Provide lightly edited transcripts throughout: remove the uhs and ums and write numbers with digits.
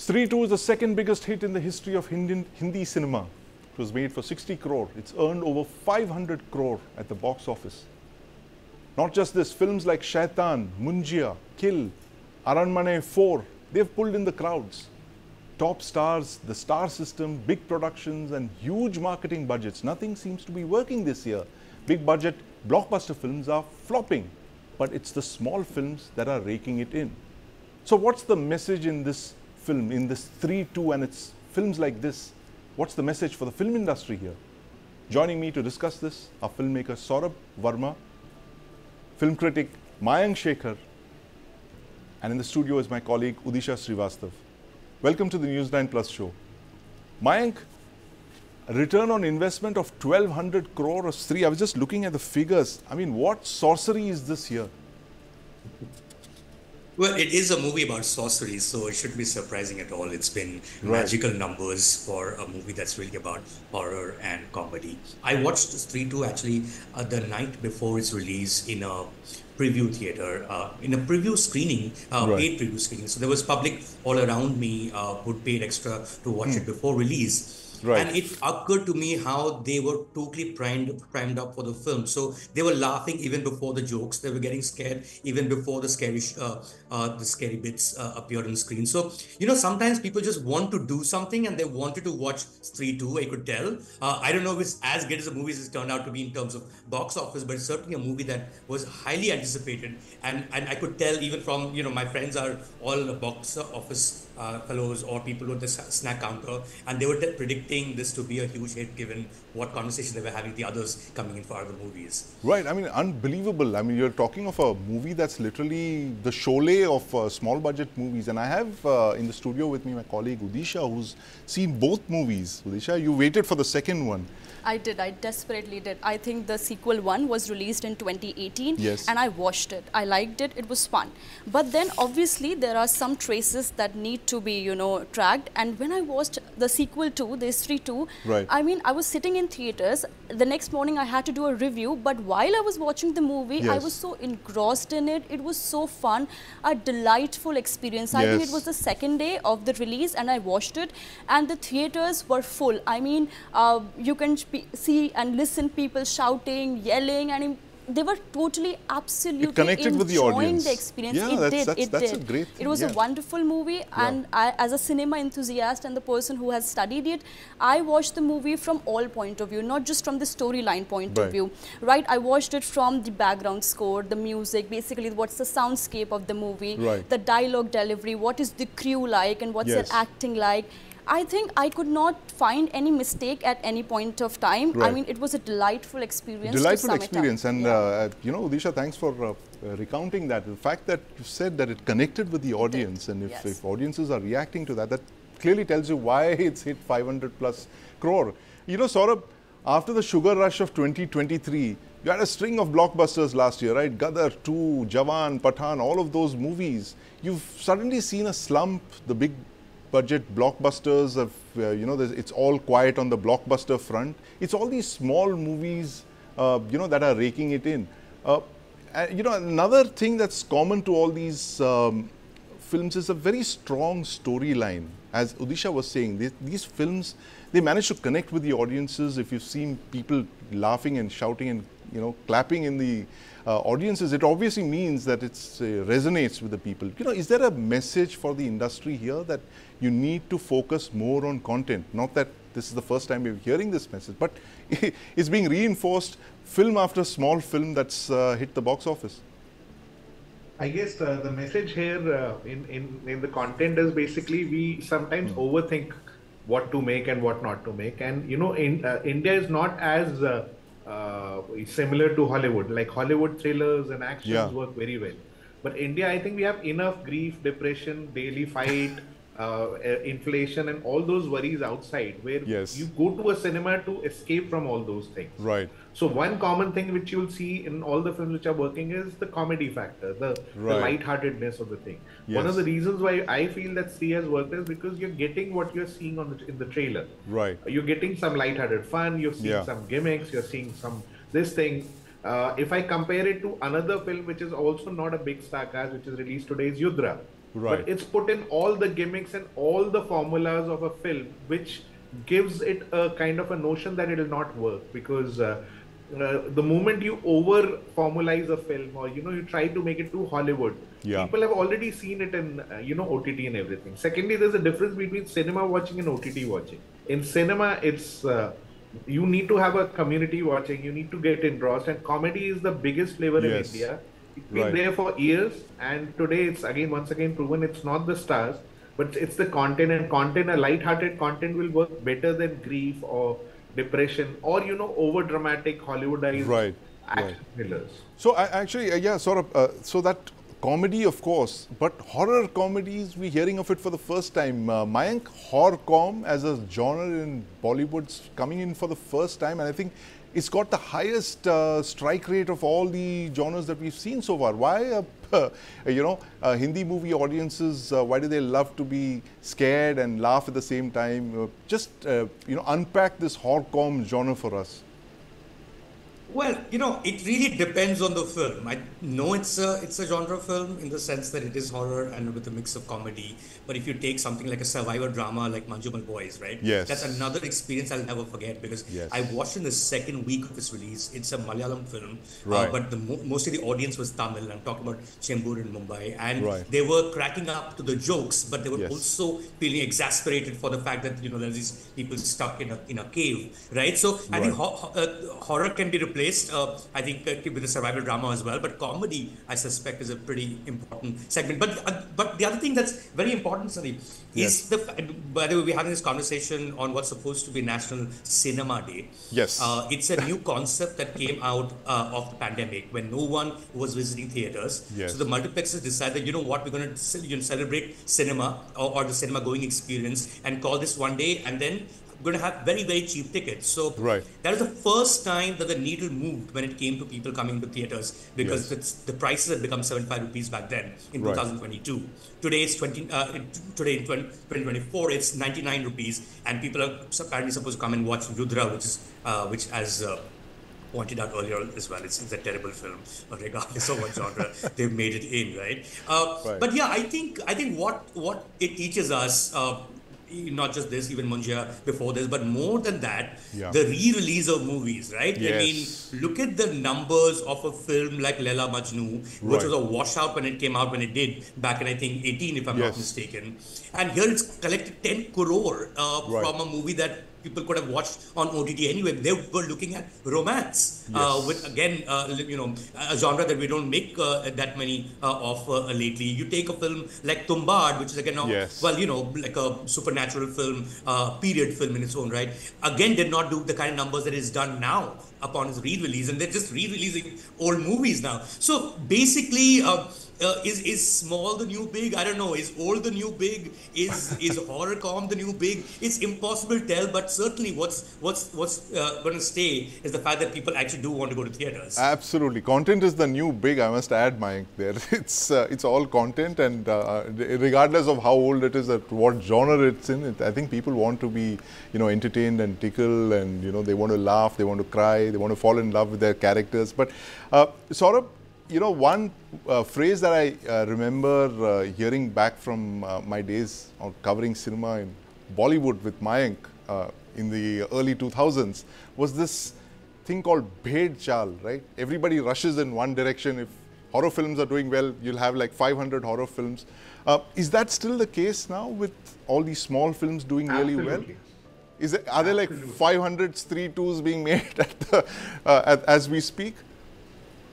Stree 2 is the second biggest hit in the history of Hindi cinema. It was made for 60 crore. It's earned over 500 crore at the box office. Not just this, films like Shaitaan, Munjya, Kill, Aranmanai 4, they've pulled in the crowds. Top stars, the star system, big productions and huge marketing budgets. Nothing seems to be working this year. Big budget blockbuster films are flopping, but it's the small films that are raking it in. So what's the message in this film, in this Stree 2 and its films like this? What's the message for the film industry here? Joining me to discuss this are filmmaker Saurabh, Varma, film critic Mayank, Shekhar, and in the studio is my colleague Udisha Srivastav. Welcome to the News9 Plus show. Mayank, a return on investment of 1200 crore of Stree. I was just looking at the figures. I mean, what sorcery is this here? Well, it is a movie about sorcery, so it shouldn't be surprising at all. It's been magical numbers for a movie that's really about horror and comedy. I watched Stree 2 actually the night before its release in a preview theater, in a preview screening, paid preview screening. So there was public all around me who'd paid extra to watch it before release. And it occurred to me how they were totally primed up for the film. So they were laughing even before the jokes. They were getting scared even before the scary bits appeared on the screen. So, you know, sometimes people just want to do something and they wanted to watch Stree 2, I could tell. I don't know if it's as good as the movies has turned out to be in terms of box office, but it's certainly a movie that was highly anticipated. And I could tell even from, you know, my friends are all box office fellows or people with the snack counter, and they were predicting this to be a huge hit given what conversation they were having with the others coming in for other movies. Right, I mean, unbelievable. I mean, you're talking of a movie that's literally the Sholay of small budget movies. And I have in the studio with me my colleague Udisha, who's seen both movies. Udisha, you waited for the second one. I did. I desperately did. I think the sequel one was released in 2018 and I watched it. I liked it. It was fun. But then obviously there are some traces that need to be, you know, tracked. And when I watched the sequel 2, the Stree 2, I mean, I was sitting in theaters. The next morning I had to do a review. But while I was watching the movie, I was so engrossed in it. It was so fun. A delightful experience. I think it was the second day of the release and I watched it. And the theaters were full. I mean, you can see and listen people shouting, yelling, and they were totally, absolutely enjoying the experience. It did. It was a wonderful movie, and I, as a cinema enthusiast and the person who has studied it, I watched the movie from all point of view, not just from the storyline point of view. I watched it from the background score, the music, basically what's the soundscape of the movie, the dialogue delivery, what is the crew like, and what's their acting like. I think I could not find any mistake at any point of time. I mean, it was a delightful experience. Delightful experience. And, you know, Udisha, thanks for recounting that. The fact that you said that it connected with the audience, and if audiences are reacting to that, that clearly tells you why it's hit 500 plus crore. You know, Saurabh, after the sugar rush of 2023, you had a string of blockbusters last year, right? Gadar 2, Jawan, Pathan, all of those movies. You've suddenly seen a slump, the big budget blockbusters of, you know, it's all quiet on the blockbuster front. It's all these small movies, you know, that are raking it in. You know, another thing that's common to all these films is a very strong storyline. As Udisha was saying, these films, they manage to connect with the audiences. If you've seen people laughing and shouting and, you know, clapping in the audiences, it obviously means that it resonates with the people. You know, is there a message for the industry here that you need to focus more on content? Not that this is the first time we're hearing this message, but it's being reinforced film after small film that's hit the box office. I guess the message here in the content is basically we sometimes overthink what to make and what not to make. And, you know, India is not as similar to Hollywood. Like Hollywood thrillers and actions work very well. But India, I think we have enough grief, depression, daily fight, inflation and all those worries outside where you go to a cinema to escape from all those things. So one common thing which you'll see in all the films which are working is the comedy factor, the lightheartedness of the thing. One of the reasons why I feel that Stree has worked is because you're getting what you're seeing on in the trailer. You're getting some lighthearted fun, you're seeing some gimmicks, you're seeing some this thing. If I compare it to another film which is also not a big star cast, which is released today, is Yudra. but it's put in all the gimmicks and all the formulas of a film, which gives it a kind of a notion that it will not work, because the moment you over formalize a film, or you try to make it too Hollywood, people have already seen it in OTT and everything. Secondly, there's a difference between cinema watching and OTT watching. In cinema, it's you need to have a community watching, you need to get engrossed, and comedy is the biggest flavor in India. It's been there for years, and today it's once again proven it's not the stars, but it's the content, and content, a light-hearted content will work better than grief or depression or over dramatic Hollywoodized action thrillers. So so that comedy, of course, but horror comedies, we're hearing of it for the first time. Mayank, horror-com as a genre in Bollywood's coming in for the first time, and I think it's got the highest strike rate of all the genres that we've seen so far. Why, Hindi movie audiences, why do they love to be scared and laugh at the same time? Unpack this horror-com genre for us. Well, it really depends on the film. I know it's a genre film in the sense that it is horror and with a mix of comedy. But if you take something like a survivor drama like Manjumal Boys, right? Yes. That's another experience I'll never forget, because I watched in the second week of its release. It's a Malayalam film, but most of the audience was Tamil. I'm talking about Chembur in Mumbai, and they were cracking up to the jokes, but they were also feeling exasperated for the fact that there's these people stuck in a cave, right? So I think horror can be replaced. I think with the survival drama as well, but comedy, I suspect, is a pretty important segment. But the other thing that's very important, Sandeep, is by the way, we're having this conversation on what's supposed to be National Cinema Day. Yes. It's a new concept that came out of the pandemic when no one was visiting theaters. Yes. So the multiplexes decided, we're going to celebrate cinema or the cinema going experience and call this one day, and then going to have very, very cheap tickets. So that is the first time that the needle moved when it came to people coming to theaters, because the prices had become 75 rupees back then in 2022. Today it's today in 2024 it's 99 rupees, and people are apparently supposed to come and watch Rudra, which as pointed out earlier as well, it's a terrible film, regardless of what genre they've made it in, right? But yeah, I think what it teaches us. Not just this, even Munjya before this, but more than that, the re-release of movies, right? Yes. I mean, look at the numbers of a film like Laila Majnu, which was a washout when it came out, when it did, back in, I think, 18, if I'm not mistaken. And here it's collected 10 crore from a movie that people could have watched on OTT anyway. They were looking at romance, with again, a genre that we don't make that many of lately. You take a film like Tumbad, which is again, like a supernatural film, period film in its own right. Again, did not do the kind of numbers that is done now upon its re-release, and they're just re-releasing old movies now. So basically, is small the new big? I don't know. Is old the new big? Is horror com the new big? It's impossible to tell, but certainly what's going to stay is the fact that people actually do want to go to theaters. Absolutely, content is the new big. I must add, Mayank, there. It's all content, and regardless of how old it is, what genre it's in, I think people want to be entertained and tickled, and they want to laugh, they want to cry, they want to fall in love with their characters. But Saurabh, one phrase that I remember hearing back from my days of covering cinema in Bollywood with Mayank in the early 2000s was this thing called Bhed Chal, right? Everybody rushes in one direction. If horror films are doing well, you'll have like 500 horror films. Is that still the case now with all these small films doing really well? Are there like 500 Stree 2s being made as we speak?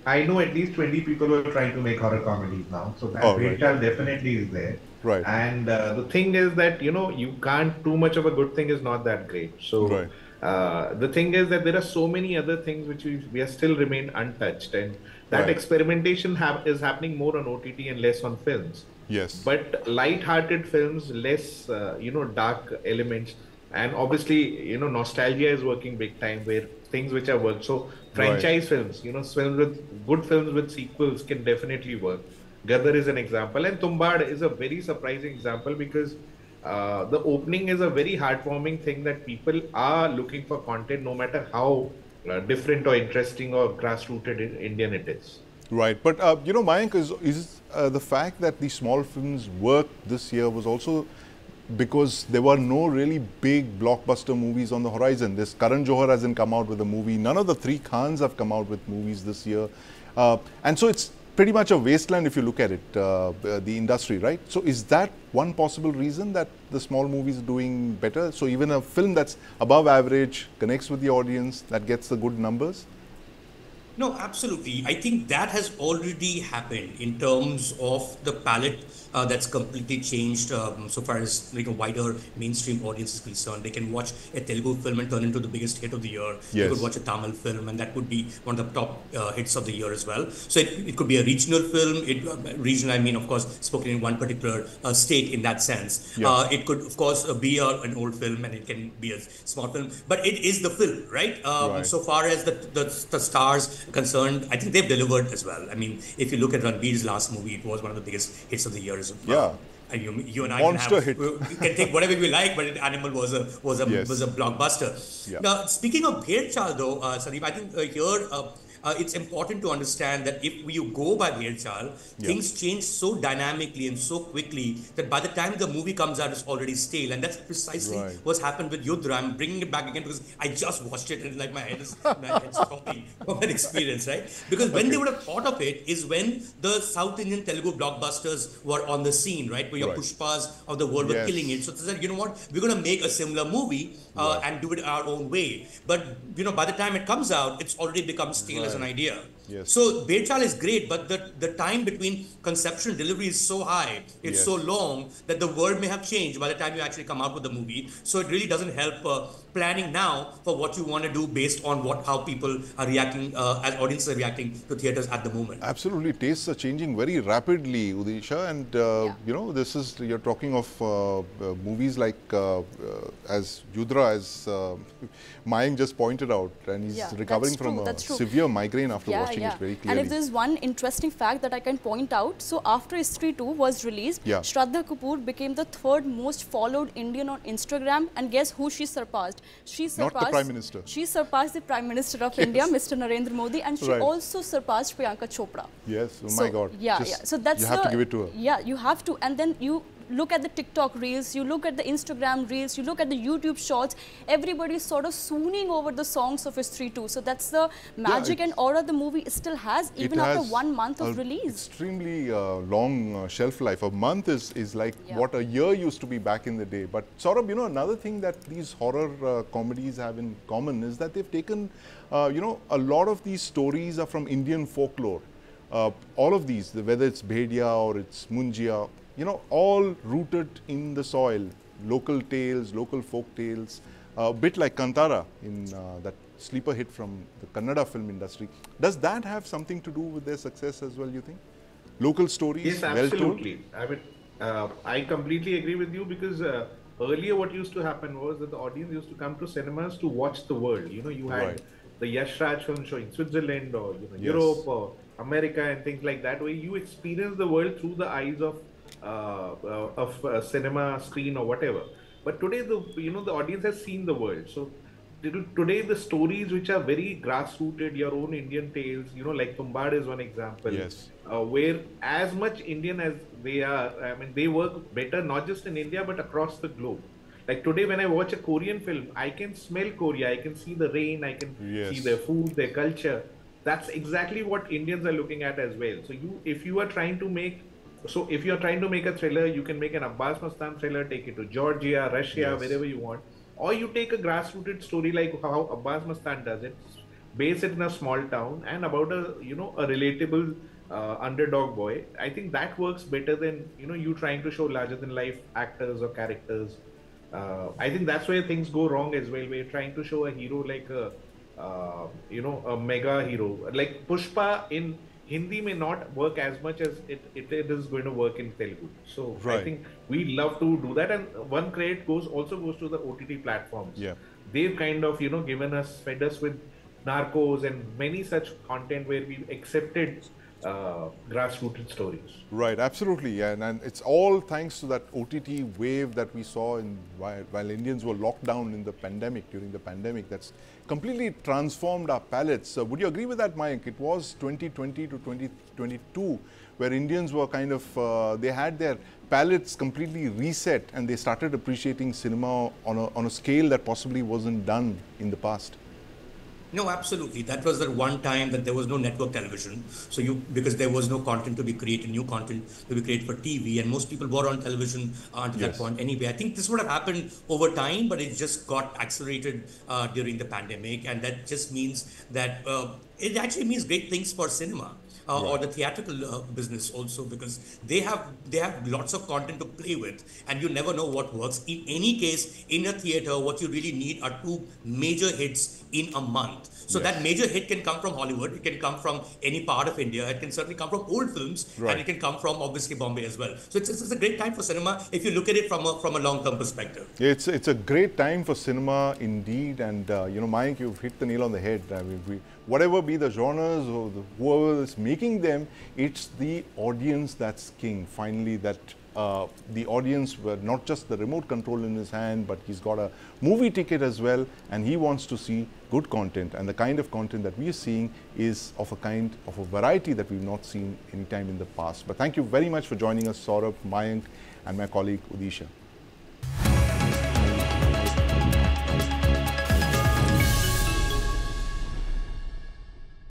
I know at least 20 people who are trying to make horror comedies now. So that definitely is there. Right. And the thing is that, you can't, too much of a good thing is not that great. So the thing is that there are so many other things which we are still remain untouched. And that experimentation is happening more on OTT and less on films. Yes. But light-hearted films, less, dark elements. And obviously, nostalgia is working big time, where things which are worked. So franchise films, good films with sequels can definitely work. Gadar is an example, and Tumbad is a very surprising example, because the opening is a very heartwarming thing that people are looking for content, no matter how different or interesting or grassrooted Indian it is. Right, but you know, Mayank, is the fact that the small films worked this year was also because there were no really big blockbuster movies on the horizon. This Karan Johar hasn't come out with a movie. None of the three Khans have come out with movies this year. And so it's pretty much a wasteland if you look at it, the industry, right? So is that one possible reason that the small movies are doing better? So even a film that's above average connects with the audience, that gets the good numbers? No, absolutely. I think that has already happened in terms of the palette that's completely changed so far as like a wider mainstream audience is concerned. They can watch a Telugu film and turn into the biggest hit of the year. Yes. They could watch a Tamil film and that would be one of the top hits of the year as well. So it could be a regional film. Regional, I mean, of course, spoken in one particular state in that sense. Yeah. It could, of course, be an old film and it can be a small film. But it is the film, right? Right. So far as the stars concerned, I think they've delivered as well. I mean, if you look at Ranbir's last movie, it was one of the biggest hits of the year as well. Yeah. And you and I Monster can hit. we can think whatever we like, but Animal was a Yes. blockbuster. Yeah. Now, speaking of Bhed Chal though, Sandeep, I think here it's important to understand that if you go by Bhed Chal, things change so dynamically and so quickly that by the time the movie comes out, it's already stale. And that's precisely what's happened with Yudra. I'm bringing it back again because I just watched it and like my head's popping from that experience, right? Because when they would have thought of it is when the South Indian Telugu blockbusters were on the scene, right? Where your Pushpas of the world were killing it. So they said, you know what, we're going to make a similar movie and do it our own way. But, you know, by the time it comes out, it's already become stale as an idea. Yes. So Bhed Chal is great, but the time between conception and delivery is so high, it's so long that the world may have changed by the time you actually come out with the movie. So it really doesn't help planning now for what you want to do based on how people are reacting, as audiences are reacting to theatres at the moment. Absolutely, tastes are changing very rapidly, Udisha, and you know, you're talking of movies like as Yudra, as Mayank just pointed out, and he's recovering from a severe migraine after watching it very clearly. And if there's one interesting fact that I can point out, so after Stree 2 was released, Shradha Kapoor became the third most followed Indian on Instagram, and guess who she surpassed? She surpassed not the Prime Minister. She surpassed the Prime Minister of India, Mr. Narendra Modi, and she also surpassed Priyanka Chopra. Yes, oh my God. So that's you have to give it to her. Yeah, you have to, and then you look at the TikTok reels, you look at the Instagram reels, you look at the YouTube shorts, everybody's sort of swooning over the songs of Stree 2. So that's the magic and aura the movie still has, even after 1 month of release. Extremely long shelf life. A month is like what a year used to be back in the day. But Saurabh, you know, another thing that these horror comedies have in common is that they've taken, you know, a lot of these stories are from Indian folklore. All of these, whether it's Bhediya or it's Munjya, you know, all rooted in the soil, local tales, local folk tales, a bit like Kantara in that sleeper hit from the Kannada film industry. Does that have something to do with their success as well, you think? Local stories, yes, absolutely. I mean, I completely agree with you because earlier what used to happen was that the audience used to come to cinemas to watch the world. You know, you had the Yash Raj film showing Switzerland or Europe or America and things like that, where you experience the world through the eyes of cinema screen or whatever. But today the audience has seen the world. So today the stories which are very grassrooted, your own Indian tales, you know, like Tumbad is one example, where as much Indian as they are, I mean, they work better not just in India but across the globe. Like today when I watch a Korean film, I can smell Korea, I can see the rain, I can see their food, their culture. That's exactly what Indians are looking at as well. So if you are trying to make a thriller, you can make an Abbas Mastan thriller, take it to Georgia, Russia, wherever you want. Or you take a grassrooted story like how Abbas Mastan does it, base it in a small town and about a relatable underdog boy. I think that works better than, you trying to show larger than life actors or characters. I think that's where things go wrong as well. We're trying to show a hero like a mega hero. Like Pushpa in Hindi may not work as much as it is going to work in Telugu. So I think we love to do that, and one credit also goes to the OTT platforms. Yeah. They've kind of fed us with Narcos and many such content where we've accepted grassrooted stories. Right, absolutely, and it's all thanks to that OTT wave that we saw while Indians were locked down in the pandemic, during the pandemic. That's completely transformed our palates. Would you agree with that, Mayank? It was 2020 to 2022 where Indians were kind of, they had their palates completely reset and they started appreciating cinema on a scale that possibly wasn't done in the past. No, absolutely. That was the one time that there was no network television. So because there was no content to be created, new content to be created for TV, and most people were on television until that point anyway. I think this would have happened over time, but it just got accelerated during the pandemic. And that just means that it actually means great things for cinema. Or the theatrical business also, because they have lots of content to play with, and you never know what works. In any case, in a theater, what you really need are 2 major hits in a month. So that major hit can come from Hollywood, it can come from any part of India, it can certainly come from old films, and it can come from obviously Bombay as well. So it's a great time for cinema if you look at it from a long-term perspective. It's a great time for cinema indeed, and you know, Mayank, you've hit the nail on the head. I mean, whatever be the genres or whoever is making them, it's the audience that's king. Finally, that the audience, were not just the remote control in his hand, but he's got a movie ticket as well, and he wants to see good content. And the kind of content that we are seeing is of a variety that we've not seen any time in the past. But thank you very much for joining us, Saurabh, Mayank, and my colleague Udisha.